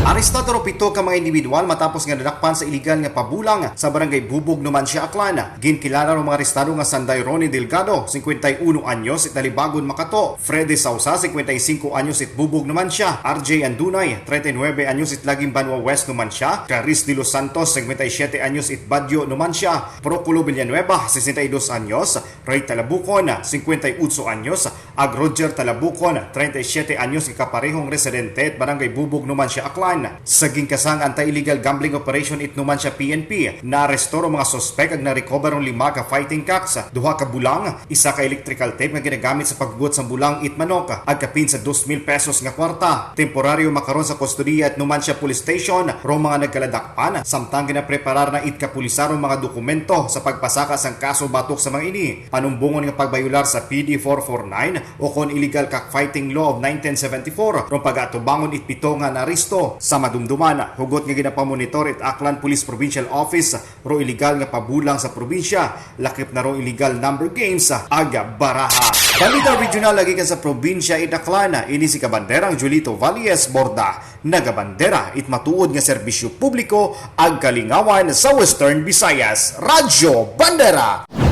Arestado pito ka mga individual matapos nga nadakpan sa iligal nga pabulang sa barangay Bubog, Numancia, Aklan. Ginkilala ng mga arestado nga Sanday Ronnie Delgado, 51 anyos, Italibagon, Makato; Freddy Sausa, 55 anyos, Bubog, Numancia; RJ Andunay, 39 anyos, Laging Banwa West, Numancia; Caris de los Santos, 57 anyos, Badyo, Numancia; Proculo Villanueva, 62 anyos; Ray Talabucon, 58 anyos; Ag Roger Talabucon, 37 anyos, ikaparehong residente at barangay Bubog, Numancia, Aklan. Sa ginkasang anti-illegal gambling operation it Numancia PNP, naaresto ang mga sospek ag na-recover ang 5 ka fighting cocks, 2 ka bulang, 1 ka electrical tape nga ginagamit sa pagbuot sa bulang it manok, ag kapin sa 2,000 pesos nga kwarta. Temporaryo makaron sa kustodiya at Numancia Police Station ro mga nagkaladakpan samtang ginapreparar na it kapulisarong mga dokumento sa pagpasaka sang kaso batok sa mga ini. Panumbungon nga pagbayular sa PD 449 o kon illegal cockfighting law of 1974 ro pag-atubangon it pito nga naristo. Sa madumduman, hugot nga ginapamonitor it Aklan Police Provincial Office ro illegal nga pabulang sa probinsya, lakip na ro illegal number games aga baraha. Balita regional lagi ka sa probinsya it Aklan, ini si kabanderang Julito Valles Borda, nagabandera it matuod nga serbisyo publiko ag kalingawan sa Western Visayas. Radyo Bandera.